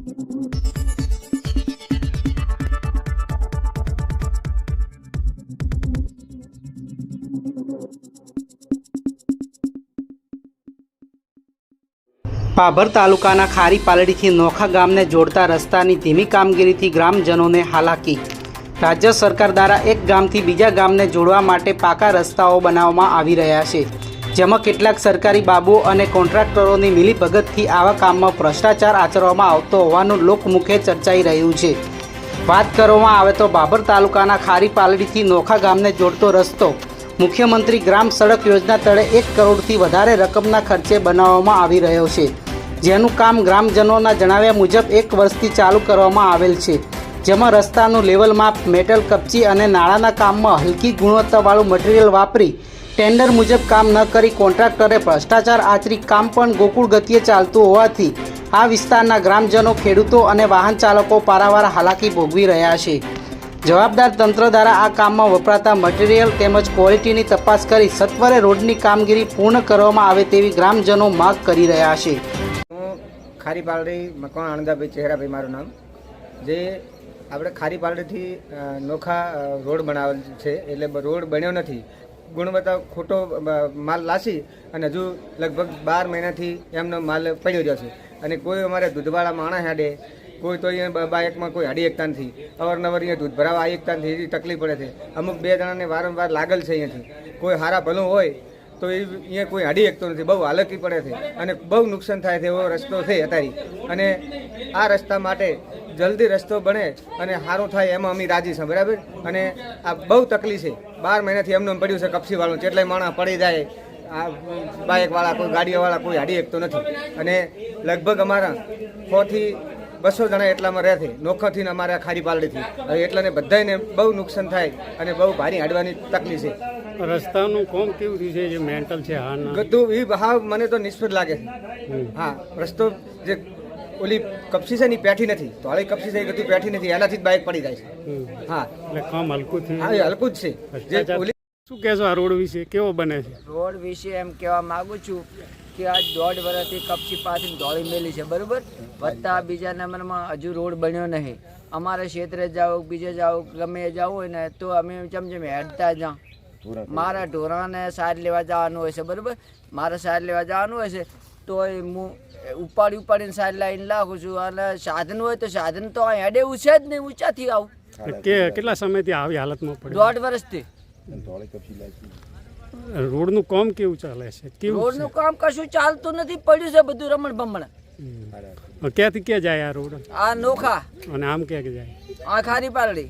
પાભર તાલુકાના ખારી પાલડીથી નોખા ગામને જોડતા રસ્તાની ધીમી કામગીરીથી ગ્રામજનોને હાલાકી। રાજ્ય સરકાર દ્વારા એક ગામથી બીજા ગામને જોડવા માટે પાકા રસ્તાઓ બનાવવામાં આવી રહ્યા છે, જેમાં કેટલાક સરકારી બાબુઓ અને કોન્ટ્રાક્ટરોની મિલીભગતથી આવા કામમાં ભ્રષ્ટાચાર આચરવામાં આવતો હોવાનું લોકમુખે ચર્ચાઈ રહ્યું છે। વાત કરવામાં આવે તો પાભર તાલુકાના ખારી પાલડીથી નોખા ગામને જોડતો રસ્તો મુખ્યમંત્રી ગ્રામ સડક યોજના તળે 1 કરોડથી વધારે રકમના ખર્ચે બનાવવામાં આવી રહ્યો છે, જેનું કામ ગ્રામજનોના જણાવ્યા મુજબ 1 વર્ષથી ચાલુ કરવામાં આવેલ છે, જેમાં રસ્તાનું લેવલ માપ, મેટલ કપચી અને નાળાના કામમાં હલકી ગુણવત્તાવાળું મટીરિયલ વાપરી ટેન્ડર મુજબ કામ ન કરી કોન્ટ્રાક્ટરે ભ્રષ્ટાચાર આચરી કામ પણ ગોકુળ ગતિએ ચાલતું હોવાથી આ વિસ્તારના ગ્રામજનો, ખેડૂતો અને વાહન ચાલકો પારાવાર હાલાકી ભોગવી રહ્યા છે। જવાબદાર તંત્ર દ્વારા આ કામમાં વપરાતા મટીરિયલ તેમજ ક્વોલિટીની તપાસ કરી સત્વરે રોડની કામગીરી પૂર્ણ કરવામાં આવે તેવી ગ્રામજનો માંગ કરી રહ્યા છે। હું ખારી પાલડી મકવાણા આનંદાભાઈ ચહેરાભાઈ મારું નામ। જે આપણે ખારી પાલડીથી નોખા રોડ બનાવેલ છે, એટલે રોડ બન્યો નથી, ગુણવત્તા ખોટો માલ લાસી અને હજુ લગભગ 12 મહિનાથી એમનો માલ પડ્યો રહ્યો છે અને કોઈ અમારે દૂધવાળા માણસ હાડે કોઈ તો અહીંયા બાઇકમાં કોઈ હાડી એકતા નથી, અવારનવાર અહીંયા દૂધ ભરાવા આવી એકતા નથી, એવી તકલીફ પડે છે। અમુક 2 જણાને વારંવાર લાગેલ છે અહીંયાથી, કોઈ હારા ભલું હોય તો એ અહીંયા કોઈ હાડી એકતો નથી, બહુ હાલકી પડે છે અને બહુ નુકસાન થાય છે એવો રસ્તો છે અત્યારે। અને આ રસ્તા માટે જલ્દી રસ્તો બને અને સારું થાય એમાં અમે રાજી છે, બરાબર। અને આ બહુ તકલીફ છે, 12 મહિનાથી એમનું પડ્યું છે કપસીવાળું, જેટલાય માણસ પડી જાય, આ બાઇકવાળા કોઈ ગાડીવાળા કોઈ હાડી એકતો નથી અને લગભગ અમારા 100 થી 200 જણા એટલામાં રહે છે નોખાથી અમારા ખારી પાલડીથી, એટલાને બધાને બહુ નુકસાન થાય અને બહુ ભારી હાડવાની તકલીફ છે। રસ્તાનું કોમ કેવું થયું છે, જે મેન્ટલ છે બધું એ હા મને તો નિષ્ફળ લાગે છે। હા, રસ્તો જે ઓલી કપસી છે ને પેઠી નથી, તો હાલે કપસી છે એ બધું પેઠી નથી, એનાથી જ બાઇક પડી જાય છે। હા, એટલે કામ હલકું થયું। હા, એ હલકું જ છે। જે ઓલી શું કહેશો આ રોડ વિશે, કેવો બને છે? રોડ વિશે એમ કહેવા માગું છું કે આ 1.5 વર્ષથી કપચી પાથરીને દોડી મેલી છે, બરાબર। વત્તા બીજા નંબરમાં હજુ રોડ બન્યો નહીં। અમારે ક્ષેત્રે જાઓ, બીજે જાઓ, ગમે જાવું હોય ને તો અમે ચમચમ હેડતા જાઉં, મારા ઢોરાને સાર લેવા જવાનું હોય છે, બરાબર। મારે સાર લેવા જવાનું હોય છે તો હું ઉપાડીને સાર લાવીને લાવું છું, અને સાધન હોય તો સાધન તો અહીં હેડે છે જ નહીં, ઊંચાથી આવું। કેટલા સમયથી આવી હાલતમાં પડે? 1.5 વર્ષથી। રોડનું કામ કેવું ચાલે છે? રોડનું કામ કશું ચાલતું નથી, પડ્યું છે બધું રમણ ભમણ। ક્યાંથી ક્યાં જાય આ રોડ? આ નોખા અને આમ ક્યાં જાય? આ ખારી પાલડી।